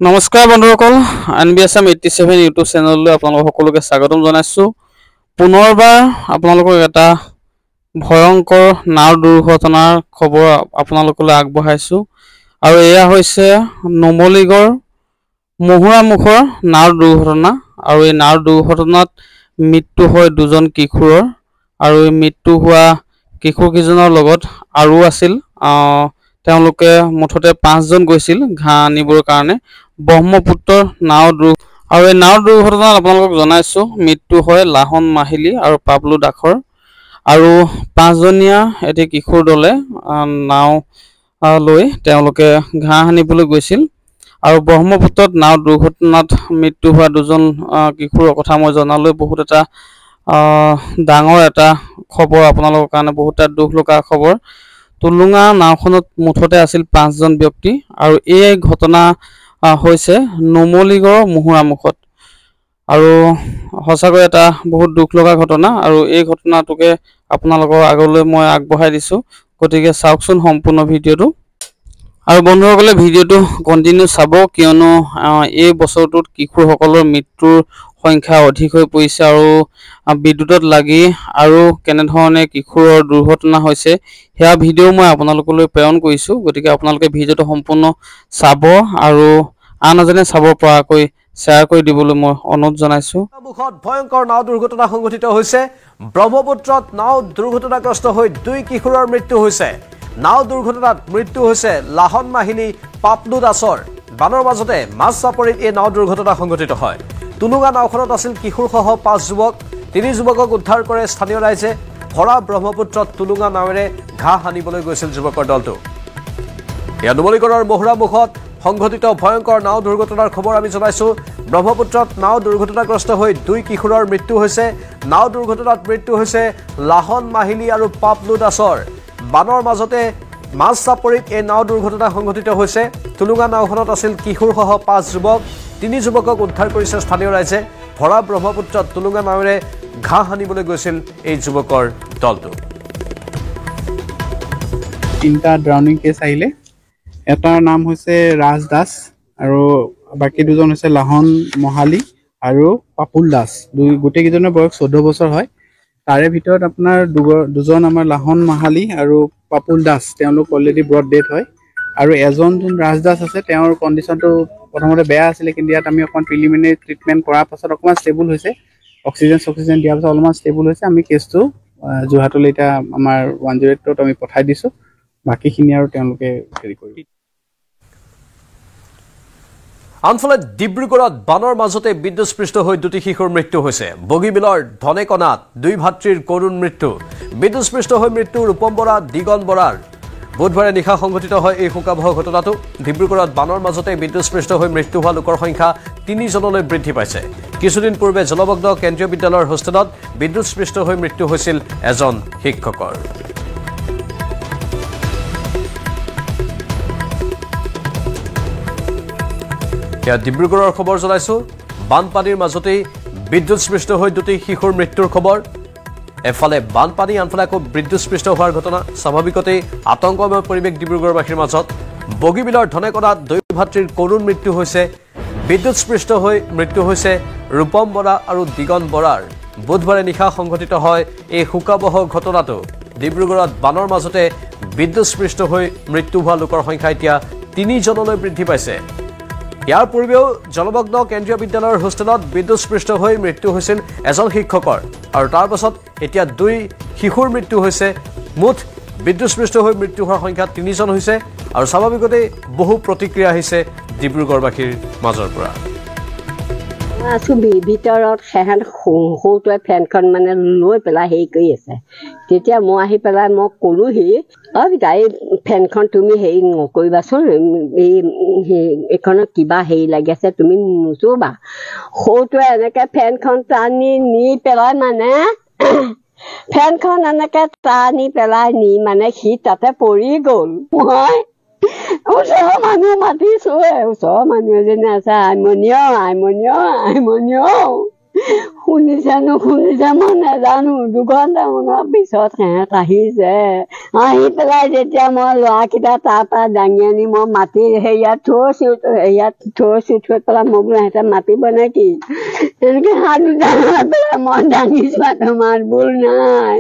নমস্কাৰ বন্ধুসকল NBSM 87 YouTube চেনেললৈ আপোনালোক সকলোকে স্বাগতম জনাইছো। পুনৰবাৰ আপোনালোকক এটা ভয়ংকৰ নাও দুৰ্ঘটনাৰ খবৰ আপোনালোকলৈ আগবঢ়াইছো আৰু এয়া হৈছে নুমলীগড় মহুৰামুখৰ নাও দুৰ্ঘটনা আৰু এই নাও দুৰ্ঘটনাত মৃত্যু হয় দুজন কিশোৰৰ আৰু এই মৃত্যু হোৱা কিশোৰ কিজনৰ লগত আৰু আছিল তেওঁলোকে মুঠতে 5 জন গৈছিল ঘাঁহ আনিবৰ কাৰণে ব্ৰহ্মপুত্ৰ নাও আৰু এই নাও দুৰ্ঘটনাত আপোনালোকক জনাইছো মৃত্যু হয় লাহন মাহিলী আৰু পাবলু দাখৰ আৰু 5 জনীয়া এটি কিশোৰ দলে নাও লৈ তেওঁলোকে ঘাঁহ আনিবলৈ গৈছিল আৰু ব্ৰহ্মপুত্ৰত নাও দুৰ্ঘটনাত মৃত্যু হোৱা দুজন কিশোৰৰ কথা মই জনালৈ বহুত এটা ডাঙৰ এটা খবৰ আপোনালোকৰ কাৰণে বহুত এটা দুখ লগা খবৰ। টুলুঙা নাওখনত মুঠতে আছিল 5 জন ব্যক্তি আৰু এই ঘটনা হৈছে নুমলীগড় মহুৰামুখত আৰু হসাকৈ এটা বহুত দুখ লগা ঘটনা আৰু এই ঘটনাটোকে আপোনালোকৰ আগলৈ মই আগবঢ়াই দিছো গতিকে চাওকচোন সম্পূৰ্ণ ভিডিঅটো আৰু বন্ধুসকলে ভিডিঅটো কন্টিনিউ চাব কিয়নো এই বছৰটোত কিশোৰসকলৰ মৃত্যুৰ সংখ্যা অধিক হৈ পৰিছে আৰু বিদ্যুৎত লাগি আৰু কেনে ধৰণে কিশোৰৰ দুৰ্ঘটনা হৈছে হেয়া ভিডিঅ মই আপোনালোকলৈ প্ৰেৰণ কৰিছো গতিকে আপোনালোকে ভিডিঅটো সম্পূৰ্ণ চাব আৰু আন এজনে চাব পৰাকৈ শ্বেয়াৰ কৰি দিবলৈ মই অনুৰোধ জনাইছো। মুখত ভয়ংকৰ নাও দুৰ্ঘটনা সংঘটিত হৈছে ব্ৰহ্মপুত্ৰত নাও দুৰ্ঘটনাগ্ৰস্ত হৈ 2 কিশোৰৰ মৃত্যু হৈছে। নাও দুৰ্ঘটনাত মৃত্যু হৈছে লাহন মাহিনী পাপলু দাসৰ বানৰ মাজতে মাছ চাপৰিত এই নাও দুৰ্ঘটনা সংঘটিত হয়। টুলুঙা নাওখনত আছিল কিশোৰসহ 5 যুৱক 3 যুৱকক উদ্ধাৰ কৰে স্থানীয় ৰাইজে। ভৰা ব্ৰহ্মপুত্ৰত টুলুঙা নাৱেৰে ঘাঁহ আনিবলৈ গৈছিল যুৱকৰ দলটো। এয়া নুমলীগড়ৰ মহুৰামুখত সংঘটিত ভয়ংকৰ নাও দুৰ্ঘটনাৰ খবৰ আমি জনাইছো। ব্ৰহ্মপুত্ৰত নাও দুৰ্ঘটনাগ্ৰস্ত হৈ 2 কিশোৰৰ মৃত্যু হৈছে। নাও দুৰ্ঘটনাত মৃত্যু হৈছে লাহন মাহিলী আৰু পাপলু দাসৰ বানৰ মাজতে মাছ চাপৰিত এই নাও দুৰ্ঘটনা সংঘটিত হৈছে। টুলুঙা নাওখনত আছিল কিশোৰসহ 5 যুৱক 3 যুৱকক উদ্ধাৰ কৰিছে স্থানীয় ৰাইজে। ভৰা ব্ৰহ্মপুত্ৰত টুলুঙা নাৱেৰে ঘাঁহ আনিবলৈ গৈছিল এই যুৱকৰ দলটো। 3টা ড্ৰাউনিং কেছ আহিলে। এটাৰ নাম হৈছে ৰাজ দাস আৰু বাকি দুজন হৈছে লাহন মহালী আৰু পাপুল দাস। গোটেইকেইজনৰ বয়স 14 বছৰ হয়। তাৰে ভিতৰত আপোনাৰ দুজন আমাৰ লাহন মহালী আৰু পাপুল দাস তেওঁলোক অলৰেডি ব্ৰড ডেথ হয় আৰু এজন যোন ৰাজ দাস আছে তেওঁৰ কণ্ডিশ্যনটো প্ৰথমতে বেয়া আছিলে কিন্তু ইয়াত আমি অকণমান প্ৰিলিমিনাৰী ট্ৰিটমেণ্ট কৰাৰ পাছত অকণমান ষ্টেবল হৈছে। অক্সিজেন দিয়াৰ পাছত অলপমান ষ্টেবল হৈছে। আমি কেছটো যোৰহাটলৈ এতিয়া আমাৰ 108ত আমি পঠাই দিছোঁ। বাকীখিনি আৰু তেওঁলোকে হেৰি কৰিব। আনফালে ডিব্ৰুগড়ত বানৰ মাজতে বিদ্যুৎস্পৃষ্ট হৈ 2টি শিশুৰ মৃত্যু হৈছে। বগীবিলৰ ধনেকণাত 2 ভাতৃৰ কৰুণ মৃত্যু। বিদ্যুৎস্পৃষ্ট হৈ মৃত্যু ৰূপম বৰা দিগন বৰাৰ। বুধবাৰে নিশা সংঘটিত হয় এই শোকাবহ ঘটনাটো। ডিব্ৰুগড়ত বানৰ মাজতে বিদ্যুৎস্পৃষ্ট হৈ মৃত্যু হোৱা লোকৰ সংখ্যা 3 জনলৈ বৃদ্ধি পাইছে। কিছুদিন পূৰ্বে জলমগ্ন কেন্দ্ৰীয় বিদ্যালয়ৰ হোষ্টেলত বিদ্যুৎস্পৃষ্ট হৈ মৃত্যু হৈছিল এজন শিক্ষকৰ। এয়া ডিব্ৰুগড়ৰ খবৰ জনাইছো। বানপানীৰ মাজতেই বিদ্যুৎস্পৃষ্ট হৈ 2টি শিশুৰ মৃত্যুৰ খবৰ। এফালে বানপানী আনফালে আকৌ বিদ্যুৎস্পৃষ্ট হোৱাৰ ঘটনা। স্বাভাৱিকতেই আতংকময় পৰিৱেশ ডিব্ৰুগড়বাসীৰ মাজত। বগীবিলৰ ধনেকণাত 2 ভাতৃৰ কৰুণ মৃত্যু হৈছে। বিদ্যুৎস্পৃষ্ট হৈ মৃত্যু হৈছে ৰূপম বৰা আৰু দিগন বৰাৰ। বুধবাৰে নিশা সংঘটিত হয় এই শোকাবহ ঘটনাটো। ডিব্ৰুগড়ত বানৰ মাজতে বিদ্যুৎস্পৃষ্ট হৈ মৃত্যু হোৱা লোকৰ সংখ্যা এতিয়া 3 জনলৈ বৃদ্ধি পাইছে। ইয়াৰ পূৰ্বেও জলমগ্ন কেন্দ্ৰীয় বিদ্যালয়ৰ হোষ্টেলত বিদ্যুৎস্পৃষ্ট হৈ মৃত্যু হৈছিল এজন শিক্ষকৰ আৰু তাৰ পাছত এতিয়া 2 শিশুৰ মৃত্যু হৈছে। মুঠ বিদ্যুৎস্পৃষ্ট হৈ মৃত্যু হোৱাৰ সংখ্যা 3 জন হৈছে আৰু স্বাভাৱিকতেই বহু প্ৰতিক্ৰিয়া আহিছে ডিব্ৰুগড়বাসীৰ মাজৰ পৰা। আছো ভিতৰত সেহেঁত সৰুটোৱে ফেনখন মানে লৈ পেলাই হেৰি কৰি আছে। তেতিয়া মই আহি পেলাই মই ক'লোহি এই ফেনখন তুমি হেৰি নকৰিবাচোন, এইখনত কিবা হেৰি লাগি আছে তুমি নুচুবা। সৰুটোৱে এনেকৈ ফেনখন টানি নি পেলাই মানে ফেনখন এনেকৈ টানি পেলাই নি মানে সি তাতে পৰি গ'ল। মই ওচৰৰ মানুহ মাতিছো, ওচৰৰ মানুহ এজনী আছে আইমণি শুনিছে নুশুনিছে মই নাজানো 2 ঘণ্টামানৰ পিছত সিহঁত আহিছে আহি পেলাই যেতিয়া মই ল'ৰাকেইটা তাৰ পৰা দাঙি আনি মই মাটি হেৰিয়াত থৈছোঁ থৈ পেলাই মই বোলো সিহঁতে মাতিব নে কি এনেকৈ হাত দুটা পেলাই মই দাঙিছোঁ মাত বোল নাই